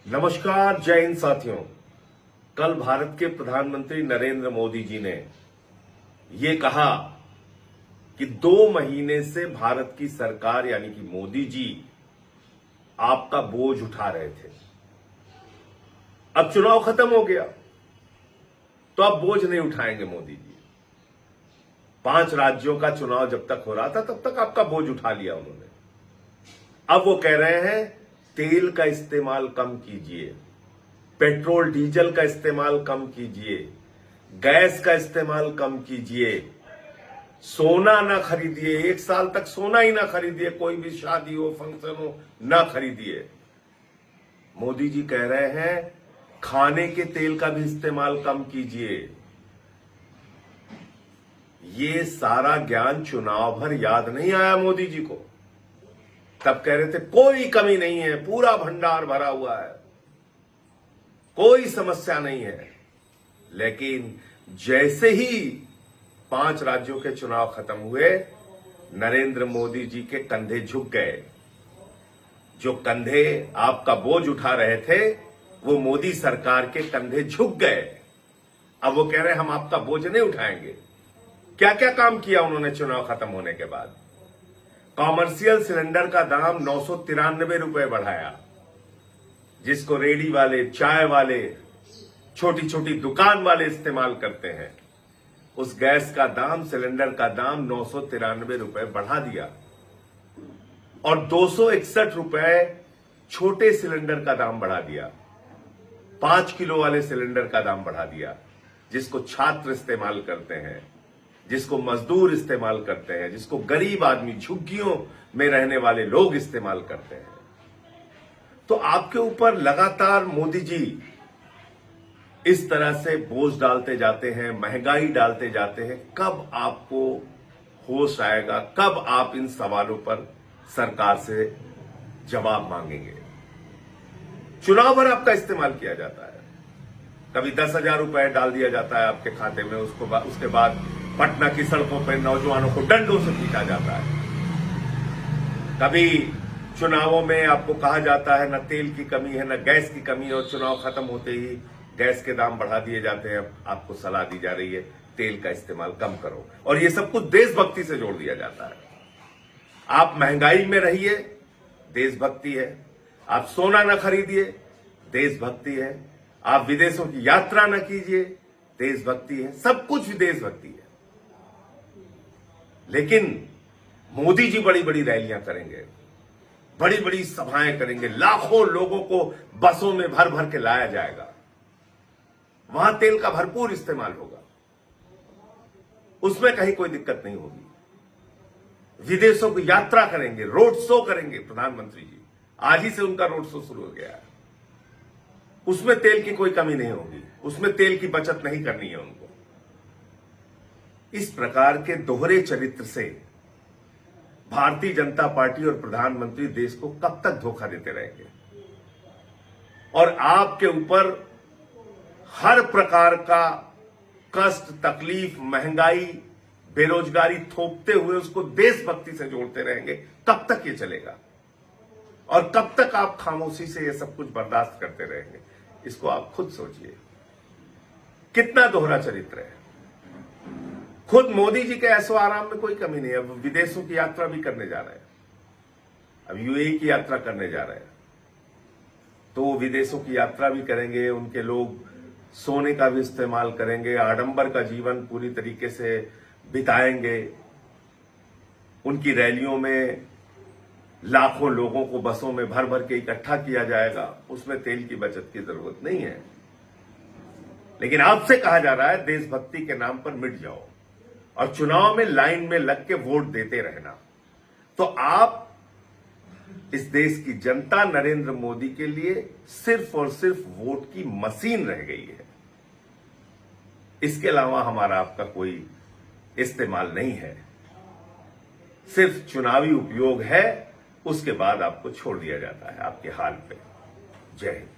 नमस्कार, जय हिंद साथियों। कल भारत के प्रधानमंत्री नरेंद्र मोदी जी ने ये कहा कि 2 महीने से भारत की सरकार यानी कि मोदी जी आपका बोझ उठा रहे थे। अब चुनाव खत्म हो गया तो अब बोझ नहीं उठाएंगे मोदी जी। 5 राज्यों का चुनाव जब तक हो रहा था तब तक आपका बोझ उठा लिया उन्होंने। अब वो कह रहे हैं तेल का इस्तेमाल कम कीजिए, पेट्रोल डीजल का इस्तेमाल कम कीजिए, गैस का इस्तेमाल कम कीजिए, सोना ना खरीदिए, 1 साल तक सोना ही ना खरीदिए, कोई भी शादी हो फंक्शन हो ना खरीदिए। मोदी जी कह रहे हैं खाने के तेल का भी इस्तेमाल कम कीजिए। ये सारा ज्ञान चुनाव भर याद नहीं आया मोदी जी को। तब कह रहे थे कोई कमी नहीं है, पूरा भंडार भरा हुआ है, कोई समस्या नहीं है। लेकिन जैसे ही 5 राज्यों के चुनाव खत्म हुए, नरेंद्र मोदी जी के कंधे झुक गए। जो कंधे आपका बोझ उठा रहे थे वो मोदी सरकार के कंधे झुक गए। अब वो कह रहे हैं हम आपका बोझ नहीं उठाएंगे। क्या क्या काम किया उन्होंने चुनाव खत्म होने के बाद? कॉमर्शियल सिलेंडर का दाम 993 रुपए बढ़ाया, जिसको रेडी वाले, चाय वाले, छोटी छोटी दुकान वाले इस्तेमाल करते हैं। उस गैस का दाम, सिलेंडर का दाम 993 रुपए बढ़ा दिया और 261 रुपए छोटे सिलेंडर का दाम बढ़ा दिया। 5 किलो वाले सिलेंडर का दाम बढ़ा दिया, जिसको छात्र इस्तेमाल करते हैं, जिसको मजदूर इस्तेमाल करते हैं, जिसको गरीब आदमी, झुग्गियों में रहने वाले लोग इस्तेमाल करते हैं। तो आपके ऊपर लगातार मोदी जी इस तरह से बोझ डालते जाते हैं, महंगाई डालते जाते हैं। कब आपको होश आएगा? कब आप इन सवालों पर सरकार से जवाब मांगेंगे? चुनाव भर आपका इस्तेमाल किया जाता है। कभी 10,000 रुपए डाल दिया जाता है आपके खाते में, उसके बाद पटना की सड़कों पर नौजवानों को डंडों से पीटा जाता है। कभी चुनावों में आपको कहा जाता है न तेल की कमी है, न गैस की कमी है, और चुनाव खत्म होते ही गैस के दाम बढ़ा दिए जाते हैं। आपको सलाह दी जा रही है तेल का इस्तेमाल कम करो, और ये सब कुछ देशभक्ति से जोड़ दिया जाता है। आप महंगाई में रहिए, देशभक्ति है। आप सोना न खरीदिए, देशभक्ति है। आप विदेशों की यात्रा न कीजिए, देशभक्ति है। सब कुछ देशभक्ति है। लेकिन मोदी जी बड़ी बड़ी रैलियां करेंगे, बड़ी बड़ी सभाएं करेंगे, लाखों लोगों को बसों में भर भर के लाया जाएगा। वहां तेल का भरपूर इस्तेमाल होगा, उसमें कहीं कोई दिक्कत नहीं होगी। विदेशों की यात्रा करेंगे, रोड शो करेंगे प्रधानमंत्री जी। आज ही से उनका रोड शो शुरू हो गया है। उसमें तेल की कोई कमी नहीं होगी, उसमें तेल की बचत नहीं करनी है उनको। इस प्रकार के दोहरे चरित्र से भारतीय जनता पार्टी और प्रधानमंत्री देश को कब तक धोखा देते रहेंगे? और आपके ऊपर हर प्रकार का कष्ट, तकलीफ, महंगाई, बेरोजगारी थोपते हुए उसको देशभक्ति से जोड़ते रहेंगे। कब तक ये चलेगा? और कब तक आप खामोशी से ये सब कुछ बर्दाश्त करते रहेंगे? इसको आप खुद सोचिए। कितना दोहरा चरित्र है। खुद मोदी जी के ऐशो आराम में कोई कमी नहीं है। अब विदेशों की यात्रा भी करने जा रहे हैं, अब यूएई की यात्रा करने जा रहे हैं, तो विदेशों की यात्रा भी करेंगे। उनके लोग सोने का भी इस्तेमाल करेंगे, आडंबर का जीवन पूरी तरीके से बिताएंगे। उनकी रैलियों में लाखों लोगों को बसों में भर भर के इकट्ठा किया जाएगा। उसमें तेल की बचत की जरूरत नहीं है। लेकिन आपसे कहा जा रहा है देशभक्ति के नाम पर मिट जाओ और चुनाव में लाइन में लग के वोट देते रहना। तो आप, इस देश की जनता नरेंद्र मोदी के लिए सिर्फ और सिर्फ वोट की मशीन रह गई है। इसके अलावा हमारा आपका कोई इस्तेमाल नहीं है। सिर्फ चुनावी उपयोग है, उसके बाद आपको छोड़ दिया जाता है आपके हाल पे। जय हिंद।